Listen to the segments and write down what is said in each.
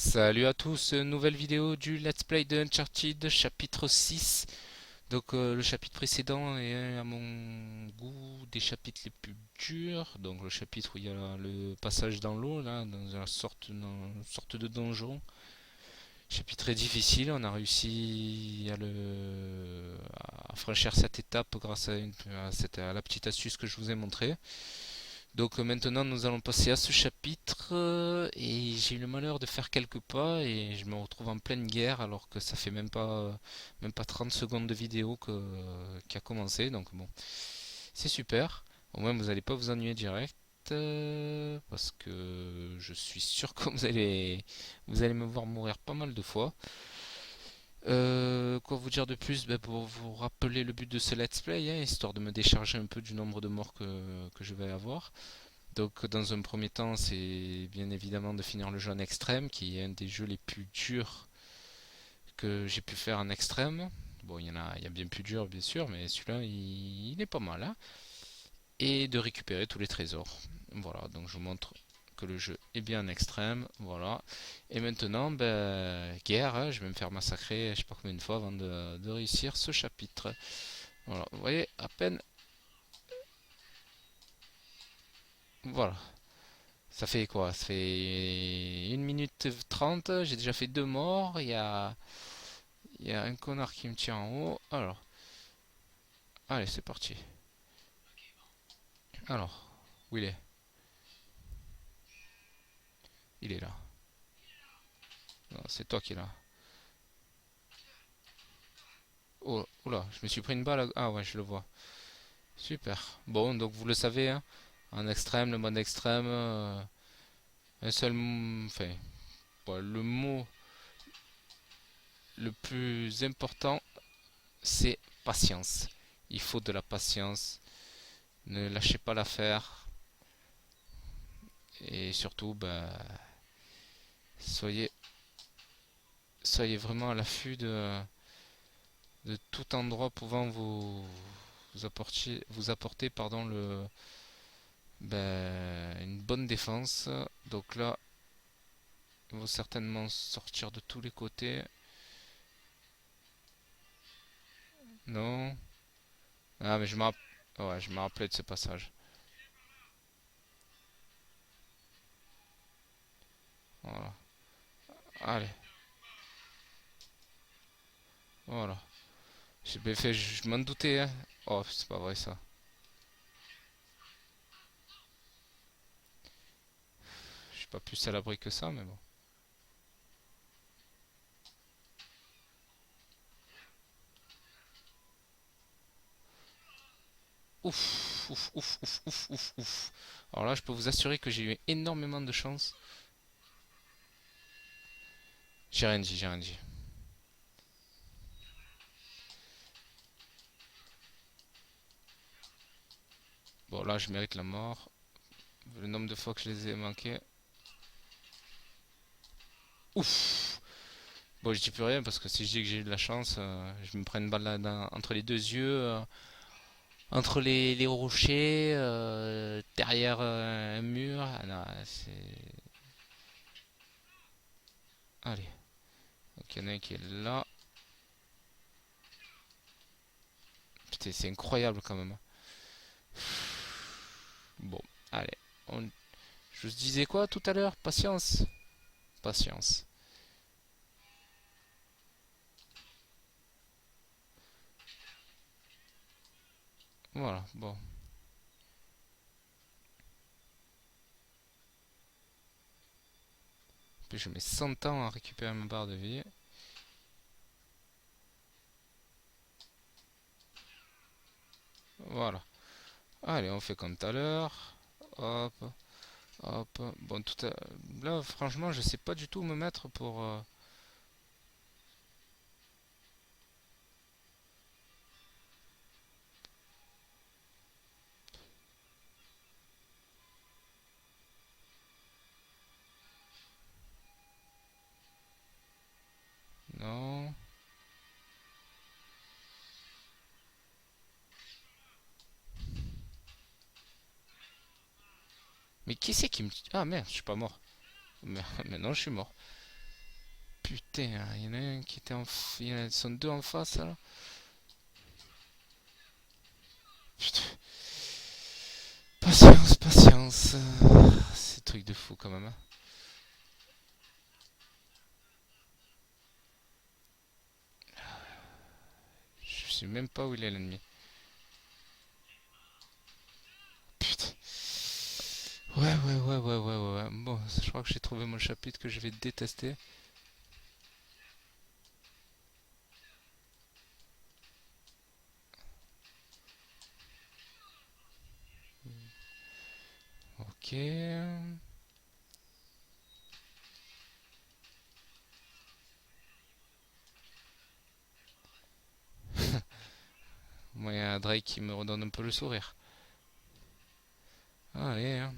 Salut à tous, nouvelle vidéo du Let's Play de Uncharted chapitre 6. Donc le chapitre précédent est à mon goût des chapitres les plus durs. Donc le chapitre où il y a le passage dans l'eau, là, dans une sorte de donjon. Chapitre très difficile, on a réussi à franchir cette étape grâce à la petite astuce que je vous ai montrée. Donc maintenant nous allons passer à ce chapitre et j'ai eu le malheur de faire quelques pas et je me retrouve en pleine guerre alors que ça fait même pas 30 secondes de vidéo qui a commencé. Donc bon, c'est super. Au moins vous n'allez pas vous ennuyer direct parce que je suis sûr que vous allez me voir mourir pas mal de fois. Quoi vous dire de plus? Ben, pour vous rappeler le but de ce let's play, hein, histoire de me décharger un peu du nombre de morts que je vais avoir. Donc dans un premier temps, c'est bien évidemment de finir le jeu en extrême, qui est un des jeux les plus durs que j'ai pu faire en extrême. Bon, il y a bien plus dur, bien sûr, mais celui-là, il est pas mal, hein. Et de récupérer tous les trésors. Voilà, donc je vous montre que le jeu est bien en extrême. Voilà. Et maintenant, ben, guerre, hein, je vais me faire massacrer, je sais pas combien de fois avant de réussir ce chapitre. Voilà, vous voyez, à peine. Voilà. Ça fait quoi? Ça fait 1 minute 30. J'ai déjà fait 2 morts. Il y a un connard qui me tient en haut. Alors, allez, c'est parti. Alors, où il est? Il est là. Non, c'est toi qui est là. Oh, oula, je me suis pris une balle. Ah ouais, je le vois. Super. Bon, donc vous le savez, hein, en extrême, le mode extrême, un seul, enfin, ouais, le mot le plus important, c'est patience. Il faut de la patience. Ne lâchez pas l'affaire. Et surtout, bah, soyez, soyez vraiment à l'affût de tout endroit pouvant vous apporter pardon, une bonne défense. Donc là, ils vont certainement sortir de tous les côtés. Non? Ah, mais ouais, je me rappelais de ce passage. Voilà. Allez, voilà. J'ai bien fait, je m'en doutais, hein. Oh, c'est pas vrai ça. Je suis pas plus à l'abri que ça, mais bon. Ouf, ouf, ouf, ouf, ouf, ouf, ouf. Alors là, je peux vous assurer que j'ai eu énormément de chance. J'ai rien dit, j'ai rien dit. Bon, là, je mérite la mort. Le nombre de fois que je les ai manqués. Ouf! Bon, je dis plus rien parce que si je dis que j'ai eu de la chance, je me prends une balle entre les deux yeux, entre les rochers, derrière un mur. Ah non, c'est. Allez, donc il y en a un qui est là. Putain, c'est incroyable quand même. Bon, allez. Je vous disais quoi tout à l'heure? Patience. Patience. Voilà, bon. Puis je mets 100 ans à récupérer ma barre de vie. Voilà. Allez, on fait comme tout à l'heure. Hop, hop. Bon, là, franchement, je sais pas du tout où me mettre pour. Non. Mais qui c'est qui me. Ah merde, je suis pas mort. Mais, maintenant, je suis mort. Putain, il y en a un qui était il y en a... sont deux en face là. Putain. Patience, patience. C'est truc de fou quand même, hein. Je sais même pas où il est l'ennemi. Putain. Ouais. Bon, je crois que j'ai trouvé mon chapitre que je vais détester. Ok. Moi, il y a un Drake qui me redonne un peu le sourire. Allez, hein.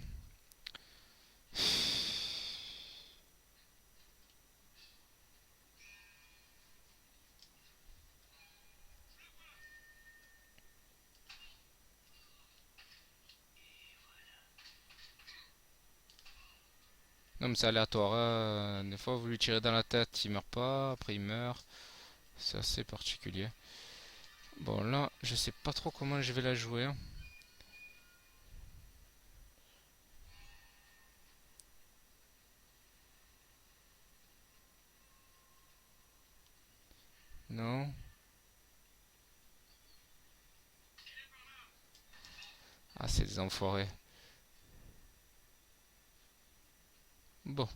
Non, mais c'est aléatoire, hein. Des fois, vous lui tirez dans la tête, il meurt pas. Après, il meurt. C'est assez particulier. Bon, là, je sais pas trop comment je vais la jouer, hein. Non. Ah, c'est des enfoirés. Bon,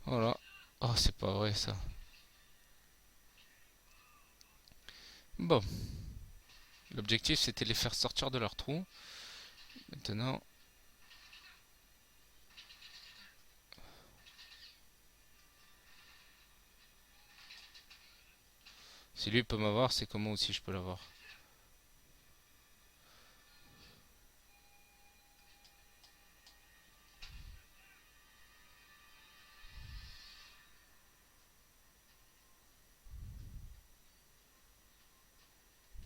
voilà. Oh, c'est pas vrai ça. Bon, l'objectif c'était les faire sortir de leur trou. Maintenant, si lui peut m'avoir, c'est comment aussi je peux l'avoir.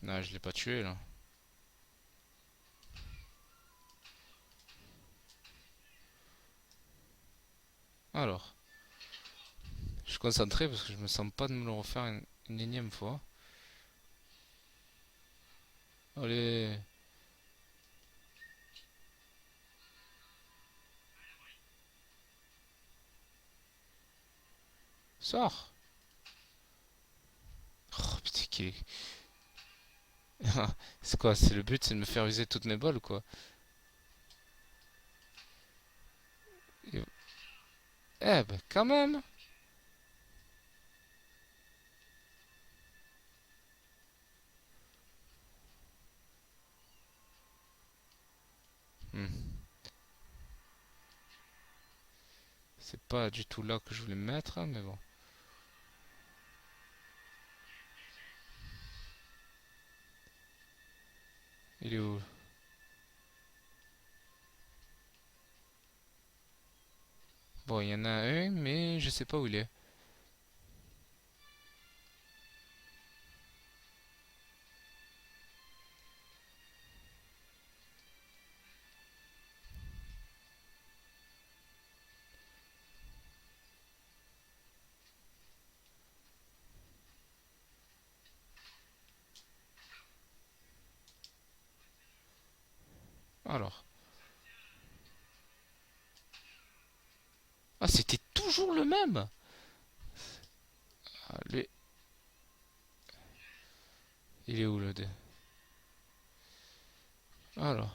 Non, je l'ai pas tué là. Alors, je suis concentré parce que je me sens pas de me le refaire une énième fois. Allez, sors! Oh putain, c'est quoi? C'est le but, c'est de me faire user toutes mes balles ou quoi? Et- Eh ben, quand même! Hmm. C'est pas du tout là que je voulais me mettre, hein, mais bon. Il est où? Bon, il y en a un, mais je sais pas où il est. Alors. Ah, c'était toujours le même! Ah, lui, il est où le dé? Alors.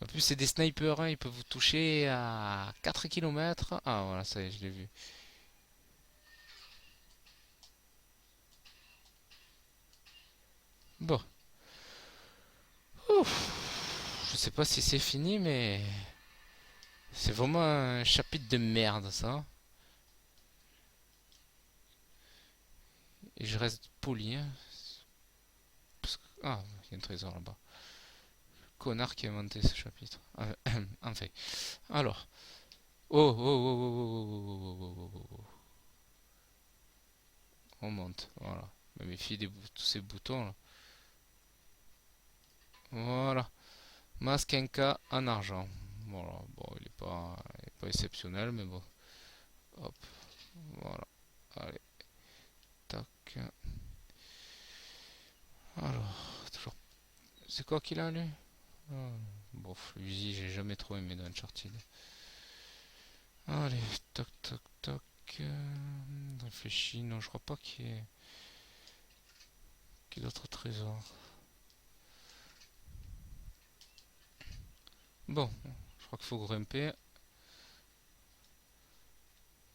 En plus, c'est des snipers, hein, ils peuvent vous toucher à 4 kilomètres. Ah, voilà, ça y est, je l'ai vu. Bon. Ouf. Je sais pas si c'est fini, mais c'est vraiment un chapitre de merde, ça. Et je reste poli, hein. Ah, il y a un trésor là-bas. Connard qui a inventé ce chapitre. Enfin. Alors. Oh. On monte, voilà. Je me méfie tous ces boutons là. Voilà. Masque Inca en argent. Voilà. Bon, il est pas exceptionnel, mais bon. Hop, voilà. Allez, tac. Alors, toujours. C'est quoi qu'il a lui? Ah, bon, lui, j'ai jamais trop aimé dans Uncharted. Allez, tac, tac, tac. Réfléchis, non, je crois pas qu'il y ait d'autres trésors. Bon, je crois qu'il faut grimper.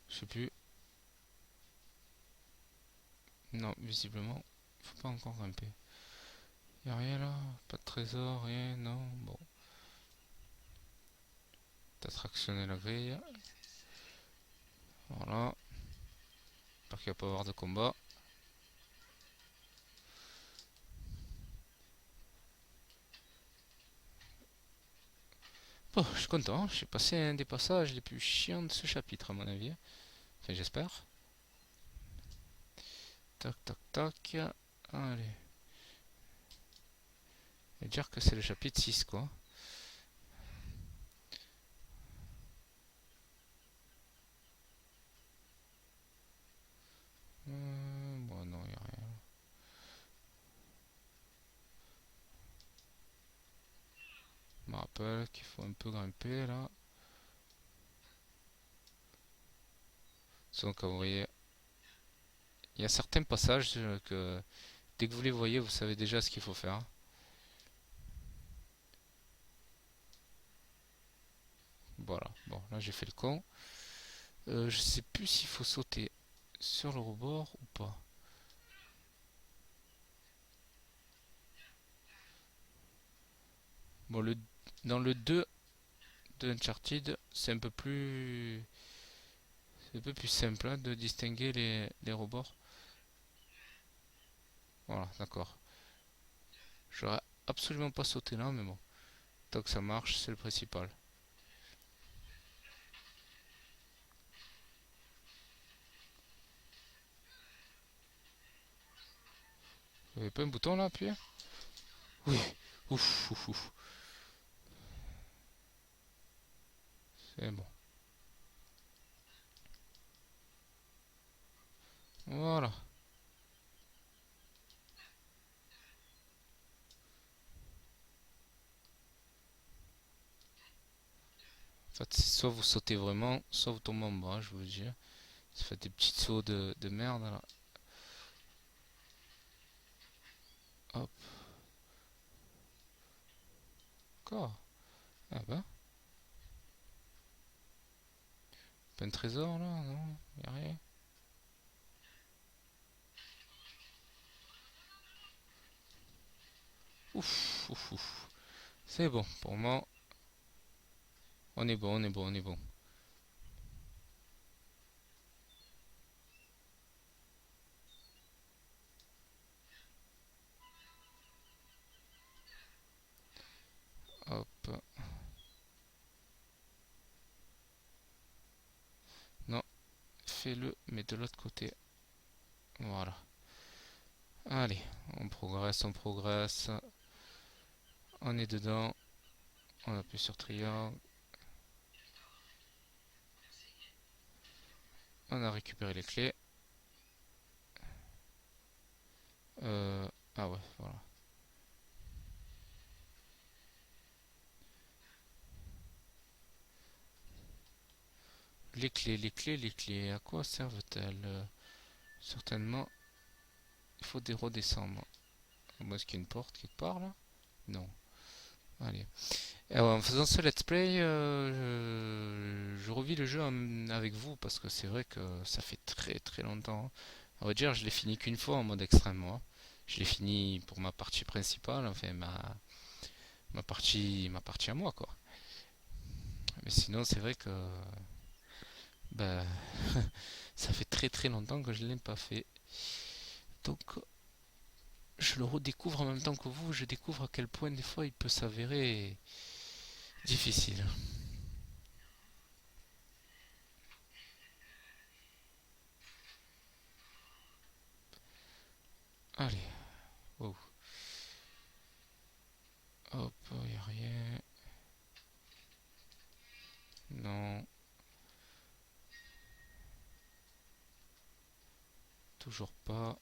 Je sais plus. Non, visiblement, il faut pas encore grimper. Y a rien là? Pas de trésor, rien, non? Bon. Peut-être actionner la grille. Voilà. J'espère qu'il va pas y avoir de combat. Bon, je suis content. J'ai passé un des passages les plus chiants de ce chapitre, à mon avis. Enfin, j'espère. Tac, tac, tac. Allez. Et dire que c'est le chapitre 6, quoi. Bon, non, y a rien. Je me rappelle qu'il faut un peu grimper, là. Donc, vous voyez, il y a certains passages que dès que vous les voyez, vous savez déjà ce qu'il faut faire. Voilà. Bon, là, j'ai fait le con. Je sais plus s'il faut sauter sur le rebord ou pas. Bon, dans le 2 de Uncharted, c'est un peu plus simple hein, de distinguer les rebords. Voilà, d'accord. J'aurais absolument pas sauté là, mais bon. Tant que ça marche, c'est le principal. Vous avez pas un bouton là à appuyer? Oui. Ouf, ouf, ouf. C'est bon. Voilà. En fait, c'est soit vous sautez vraiment, soit vous tombez en bas, je vous dis. Ça fait des petits sauts de merde là. Hop, encore. Ah ben, pas un trésor là, non? Y'a rien. Ouf, ouf, ouf. C'est bon, pour moi, on est bon, on est bon, on est bon. Hop, non, fais-le, mais de l'autre côté. Voilà. Allez, on progresse, on progresse. On est dedans. On appuie sur triangle. On a récupéré les clés. Ah ouais, voilà. Les clés, les clés, les clés. À quoi servent-elles? Certainement, il faut redescendre. Est-ce qu'il y a une porte quelque part là? Non. Allez. En faisant ce let's play, je revis le jeu avec vous parce que c'est vrai que ça fait très très longtemps. On va dire, je l'ai fini qu'une fois en mode extrême, moi. Je l'ai fini pour ma partie principale, enfin ma partie à moi, quoi. Mais sinon, c'est vrai que bah, ça fait très très longtemps que je ne l'ai pas fait. Donc, je le redécouvre en même temps que vous. Je découvre à quel point des fois il peut s'avérer difficile. Allez, oh, hop, y a rien. Non. Toujours pas.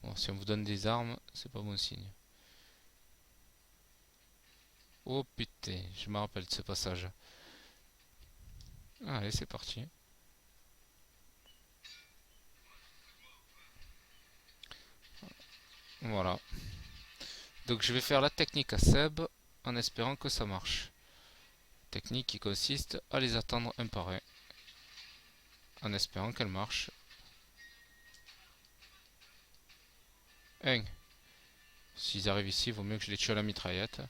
Bon, si on vous donne des armes, c'est pas bon signe. Oh putain, je me rappelle de ce passage. Allez, c'est parti. Voilà. Donc je vais faire la technique à Seb en espérant que ça marche. Technique qui consiste à les attendre un par un en espérant qu'elle marche. Un. S'ils arrivent ici, il vaut mieux que je les tue à la mitraillette.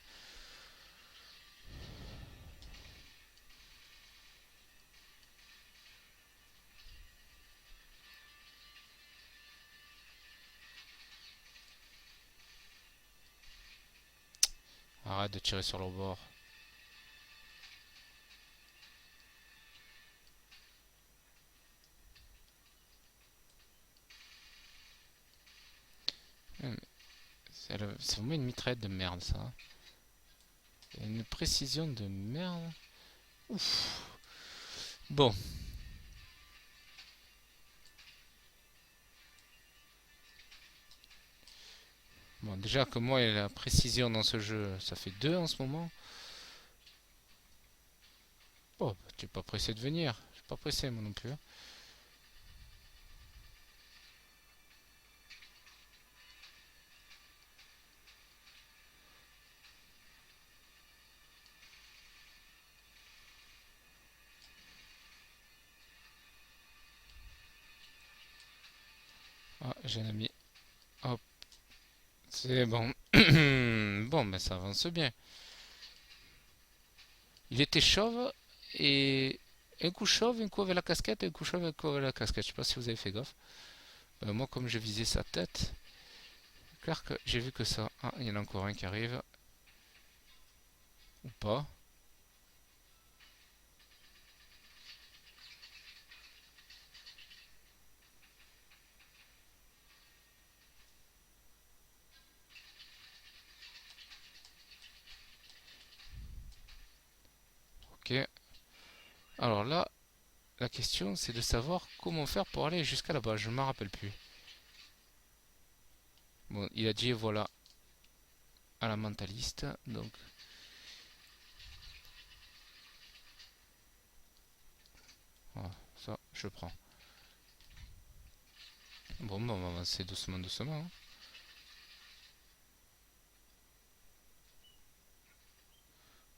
Arrête de tirer sur leur bord. C'est vraiment une mitraillette de merde ça. Une précision de merde. Ouf. Bon. Bon, déjà que moi et la précision dans ce jeu, ça fait 2 en ce moment. Oh, bah, tu es pas pressé de venir. Je suis pas pressé moi non plus. Ah, j'ai un ami. Hop, c'est bon. Bon, ben ça avance bien. Il était chauve et un coup chauve, un coup avec la casquette, un coup chauve, un coup avec la casquette. Je sais pas si vous avez fait gaffe. Moi, comme je visais sa tête, clair que j'ai vu que ça. Ah, il y en a encore un qui arrive. Ou pas. Ok. Alors là, la question c'est de savoir comment faire pour aller jusqu'à là-bas. Je ne m'en rappelle plus. Bon, il a dit voilà à la mentaliste. Donc, voilà, ça, je prends. Bon, ben, on va avancer doucement, doucement, hein.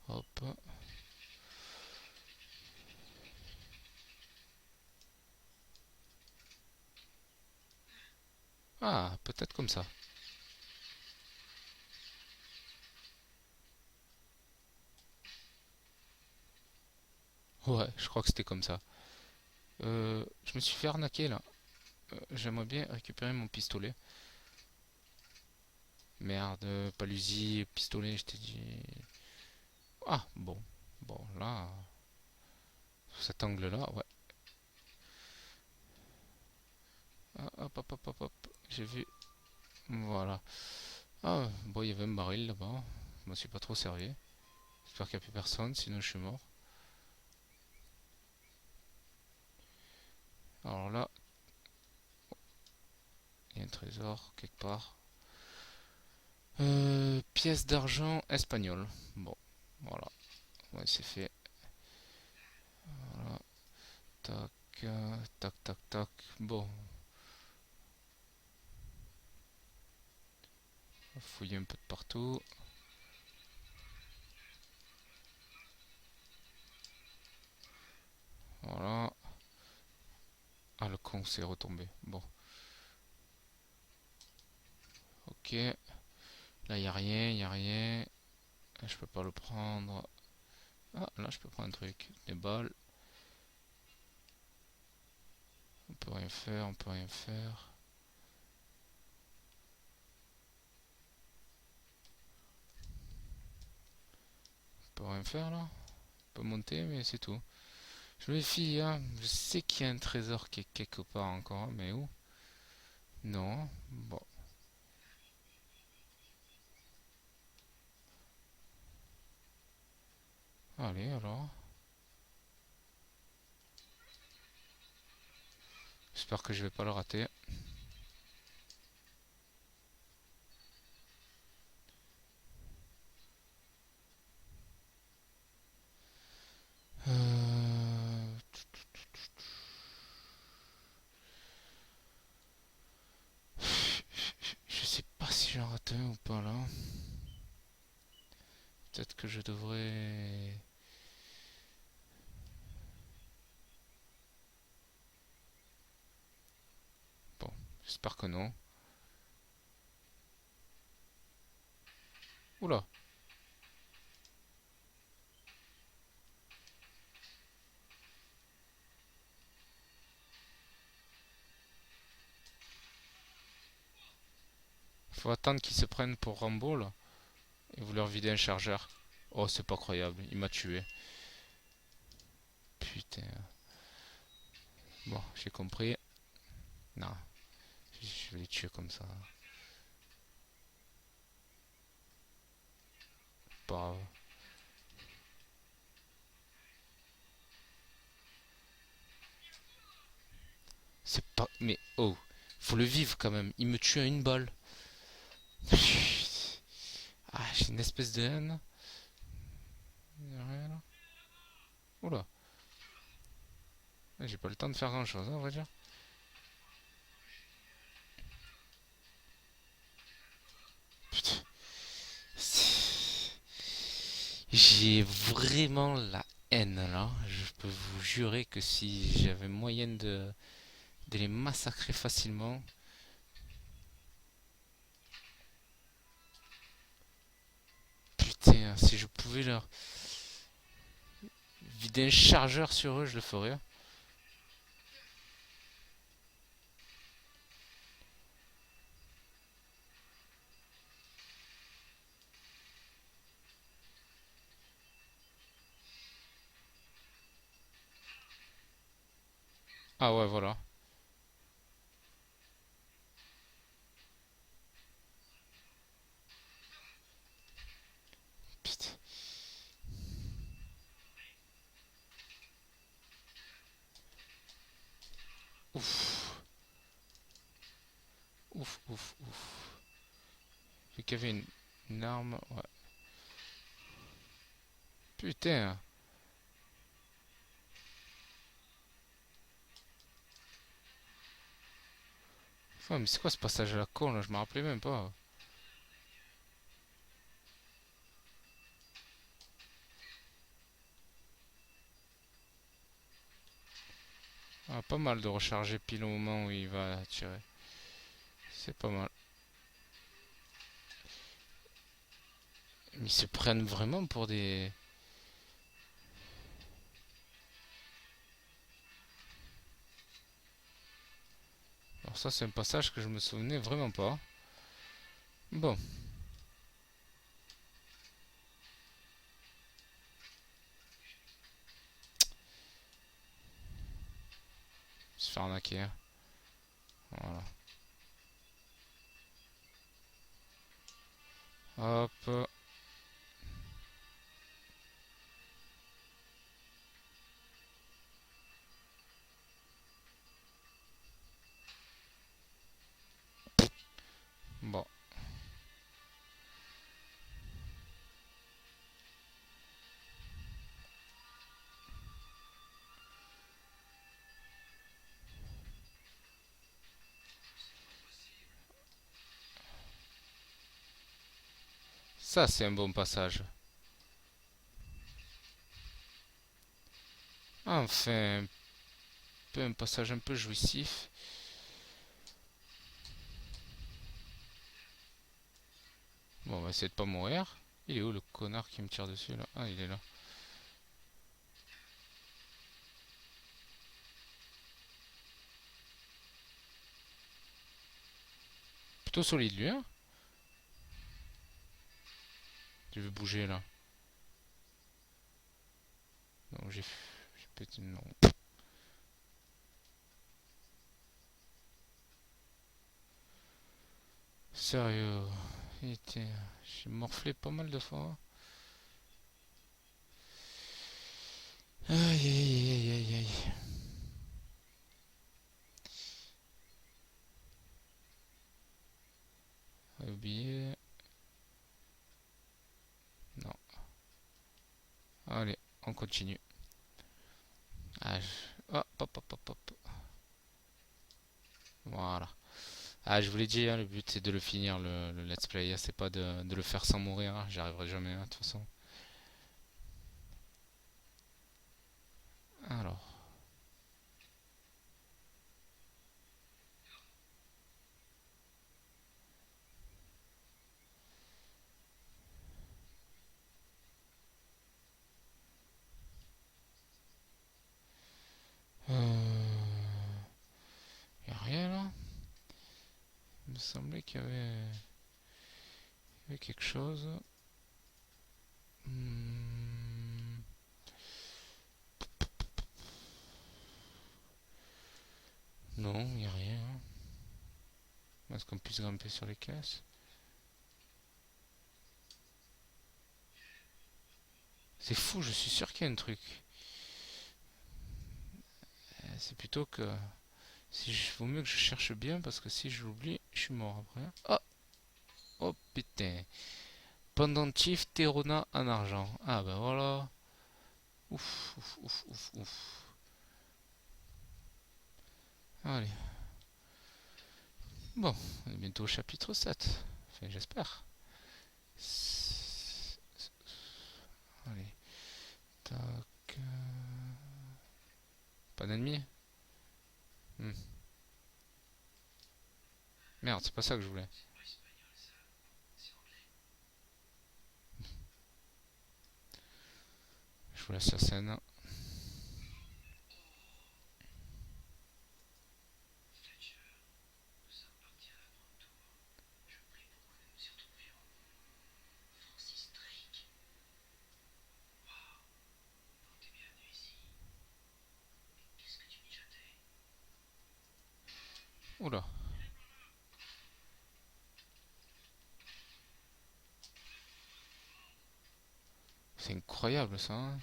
Hop. Ah, peut-être comme ça. Ouais, je crois que c'était comme ça. Je me suis fait arnaquer là. J'aimerais bien récupérer mon pistolet. Merde, pas l'usi, pistolet, je t'ai dit. Ah, bon. Bon, là, sous cet angle-là, ouais. Ah, hop, hop, hop, hop, hop. J'ai vu. Voilà. Ah, bon, il y avait un baril là-bas. Je m'en suis pas trop servi. J'espère qu'il n'y a plus personne, sinon je suis mort. Alors là, il y a un trésor quelque part. Pièce d'argent espagnole. Bon, voilà. Ouais, c'est fait. Voilà. Tac, tac, tac, tac. Bon, on va fouiller un peu de partout. Voilà. Ah, le con s'est retombé. Bon, ok. Là, il n'y a rien, il n'y a rien. Je peux pas le prendre. Ah, là, je peux prendre un truc. Des balles. On peut rien faire, on peut rien faire. On peut rien faire là. On peut monter, mais c'est tout. Je me méfie, hein. Je sais qu'il y a un trésor qui est quelque part encore, mais où? Non. Bon. Allez, alors. J'espère que je vais pas le rater. Euh, Je sais pas si j'en rate un ou pas là. Peut-être que je devrais... Bon, j'espère que non. Oula. Faut attendre qu'ils se prennent pour Rambo là. Et vous leur videz un chargeur. Oh, c'est pas croyable. Il m'a tué. Putain. Bon, j'ai compris. Non, je vais les tuer comme ça. Pas grave. C'est pas... Mais oh, faut le vivre quand même. Il me tue à une balle. Ah, j'ai une espèce de haine. Rien là. Oula. J'ai pas le temps de faire grand chose, hein, on va dire. Putain. J'ai vraiment la haine là. Je peux vous jurer que si j'avais moyen de les massacrer facilement. Putain, si je pouvais leur vider un chargeur sur eux, je le ferais. Ah ouais, voilà. Putain. Ouf, ouf, ouf, ouf. Vu qu'il y avait une arme. Ouais. Putain. Ouais, mais c'est quoi ce passage à la con là? Je me rappelais même pas. Ah, pas mal de recharger pile au moment où il va tirer. C'est pas mal. Mais ils se prennent vraiment pour des... Alors ça c'est un passage que je me souvenais vraiment pas. Bon, se faire arnaquer, hein. Voilà. Hop. Bon. Ça c'est un bon passage. Enfin, un passage un peu jouissif. Bon, on va essayer de pas mourir. Il est où le connard qui me tire dessus là? Ah, il est là. Plutôt solide lui, hein? Tu veux bouger là? Non, j'ai pété. Non. Sérieux. J'ai morflé pas mal de fois. Aïe aïe aïe aïe aïe. Oublié. Non. Allez, on continue. Ah, hop, hop, hop, hop, hop. Voilà. Ah, je vous l'ai dit, hein, le but c'est de le finir, le let's play, hein, c'est pas de le faire sans mourir, hein, j'y arriverai jamais, hein, de toute façon. Alors. Y a rien là? Il me semblait qu'il y avait quelque chose. Hmm, non, y a rien, hein. Est-ce qu'on puisse grimper sur les caisses? C'est fou, je suis sûr qu'il y a un truc. C'est plutôt que. Si je, vaut mieux que je cherche bien parce que si je l'oublie, je suis mort après. Oh, oh putain. Pendentif Terona en argent. Ah ben voilà. Ouf, ouf, ouf, ouf, ouf. Allez. Bon, on est bientôt au chapitre 7. Enfin, j'espère. Allez. Tac. Pas d'ennemis. Hmm. Merde, c'est pas ça que je voulais. Je vous laisse la scène. Oula. C'est incroyable ça, hein.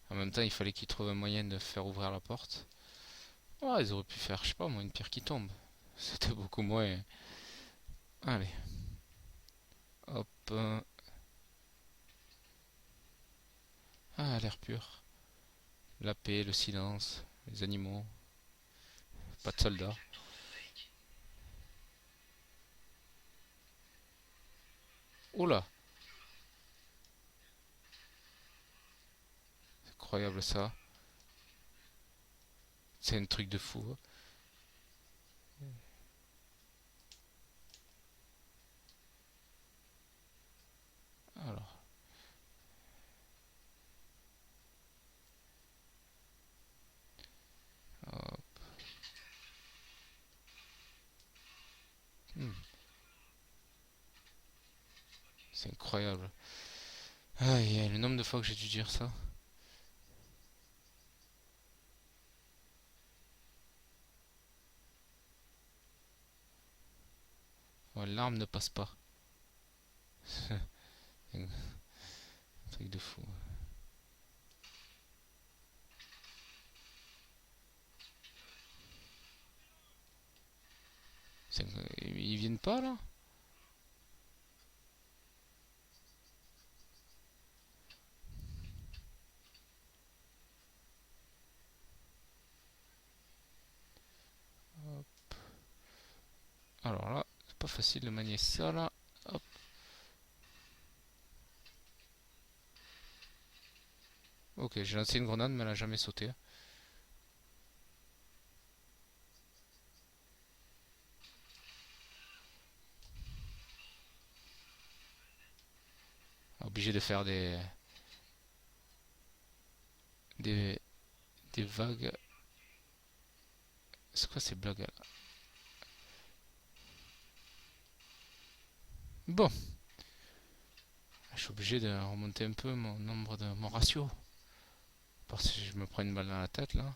En même temps, il fallait qu'ils trouvent un moyen de faire ouvrir la porte. Oh, ils auraient pu faire, je sais pas moi, une pierre qui tombe. C'était beaucoup moins. Allez. Hop. Ah, l'air pur. La paix, le silence, les animaux. Pas de soldats. Oula. C'est incroyable ça. C'est un truc de fou, hein. Alors. Hop. Hmm, c'est incroyable. Aïe, aïe, le nombre de fois que j'ai dû dire ça. Ouais, l'arme ne passe pas. Un truc de fou. Ils viennent pas là? Alors là, c'est pas facile de manier ça là. Hop. Ok, j'ai lancé une grenade mais elle a jamais sauté. Obligé de faire des, des vagues. C'est quoi ces blagues là? Bon, je suis obligé de remonter un peu mon nombre de mon ratio. Parce que si je me prends une balle dans la tête là.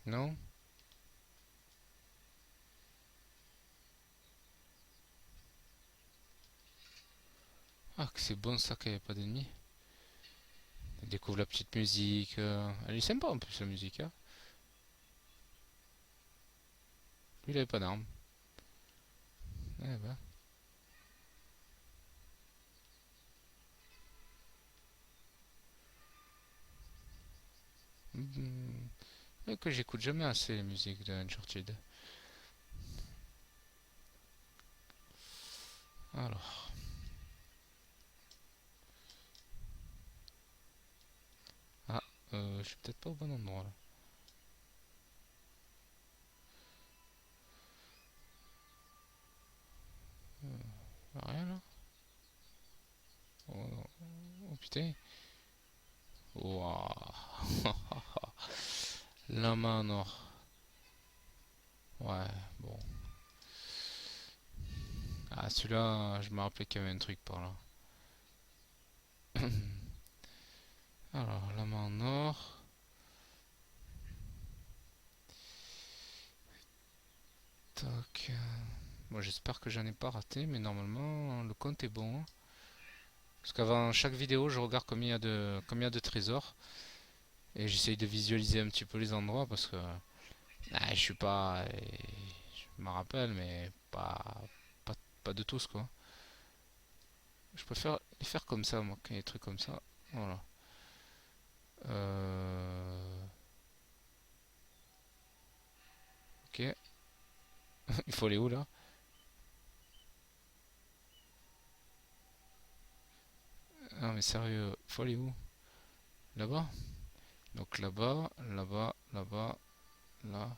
Non? Ah, que c'est bon ça qu'il n'y ait pas d'ennemis. Elle découvre la petite musique. Elle est sympa en plus la musique. Hein. Lui, il avait pas d'armes. Eh ben. Hmm. Que j'écoute jamais assez les musiques de Uncharted. Alors. Ah, je suis peut-être pas au bon endroit là. Rien là. Oh, oh, putain. Waouh. La main en or. Ouais, bon. Ah, celui-là, je me rappelais qu'il y avait un truc par là. Alors, la main en or. Tac. Bon, j'espère que j'en ai pas raté, mais normalement, le compte est bon. Hein. Parce qu'avant chaque vidéo, je regarde combien il y a de trésors. Et j'essaye de visualiser un petit peu les endroits parce que je suis pas. Je me rappelle, mais pas, pas de tous quoi. Je préfère les faire comme ça, moi, quand il y a des trucs comme ça. Voilà. Euh, Ok. Il faut aller où là? Ah, mais sérieux, il faut aller où? Là-bas? Donc là-bas, là-bas, là-bas, là.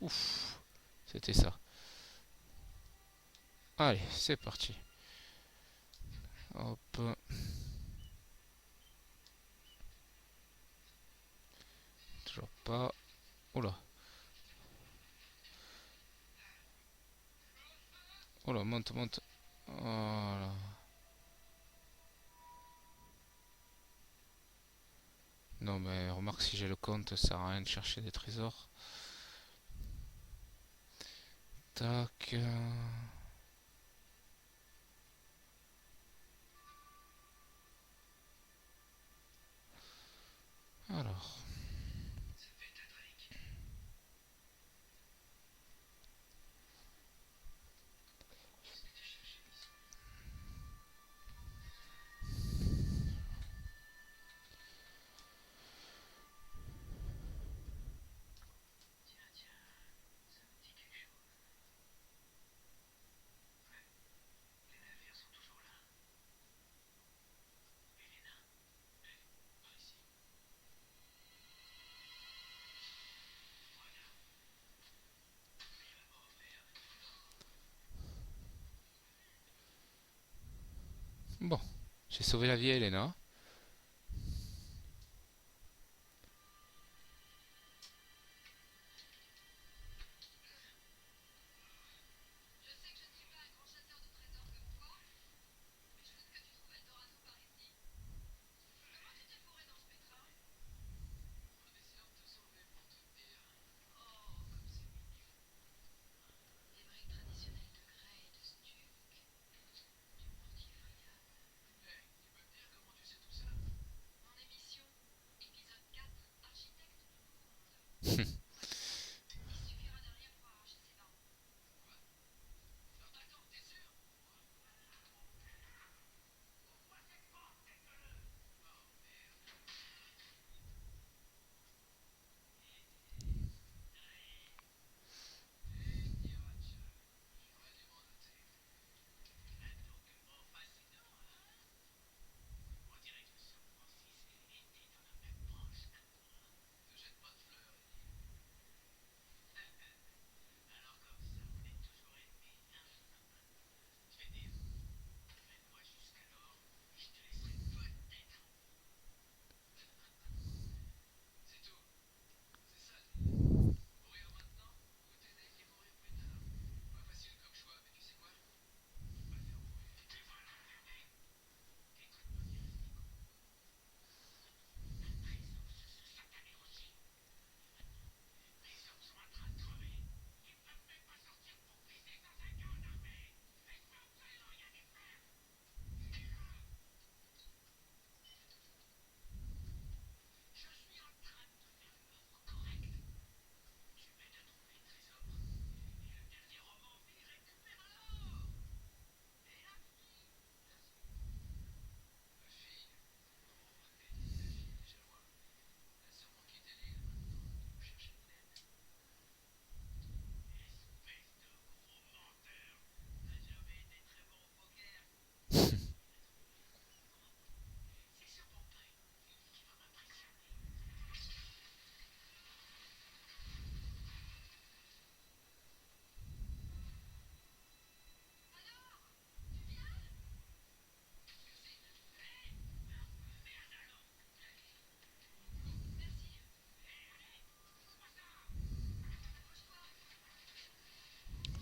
Ouf, c'était ça. Allez, c'est parti. Hop, toujours pas. Oula, oula, monte, monte. Voilà. Non, mais remarque, si j'ai le compte, ça sert à rien de chercher des trésors. Tac. Alors. Bon, j'ai sauvé la vieille Elena.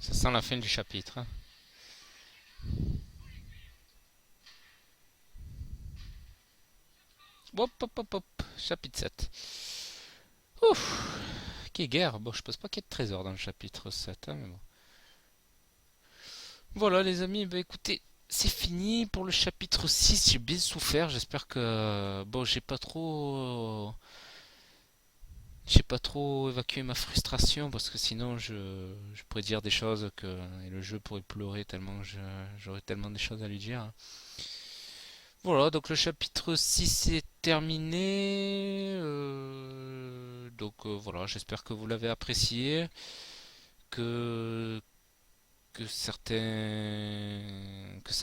Ça sent la fin du chapitre, hein. Hop, hop, hop, hop. Chapitre 7. Ouf, quelle guerre. Bon, je pense pas qu'il y ait de trésor dans le chapitre 7, hein, mais bon. Voilà, les amis, bah écoutez, c'est fini pour le chapitre 6. J'ai bien souffert. J'espère que. Bon, j'ai pas trop évacué ma frustration parce que sinon je pourrais dire des choses et le jeu pourrait pleurer tellement j'aurais tellement des choses à lui dire. Voilà, donc le chapitre 6 est terminé. Voilà, j'espère que vous l'avez apprécié, que, que ça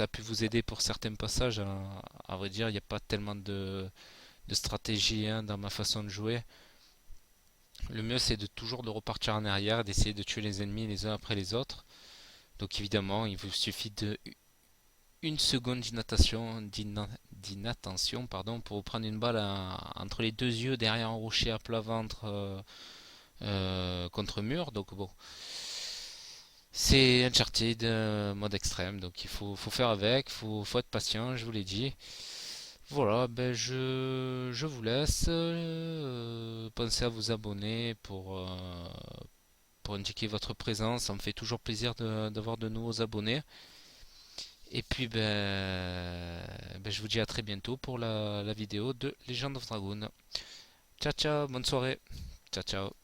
a pu vous aider pour certains passages. À vrai dire, il n'y a pas tellement de stratégie, hein, dans ma façon de jouer. Le mieux c'est de toujours de repartir en arrière, d'essayer de tuer les ennemis les uns après les autres. Donc évidemment, il vous suffit de une seconde d'inattention, pardon, pour vous prendre une balle entre les deux yeux derrière un rocher à plat ventre, contre mur. Donc bon, c'est Uncharted, mode extrême, donc faut faire avec, faut être patient, je vous l'ai dit. Voilà, ben je vous laisse. Pensez à vous abonner pour indiquer votre présence. Ça me fait toujours plaisir d'avoir de nouveaux abonnés. Et puis je vous dis à très bientôt pour la vidéo de Legend of Dragoon. Ciao ciao, bonne soirée. Ciao ciao.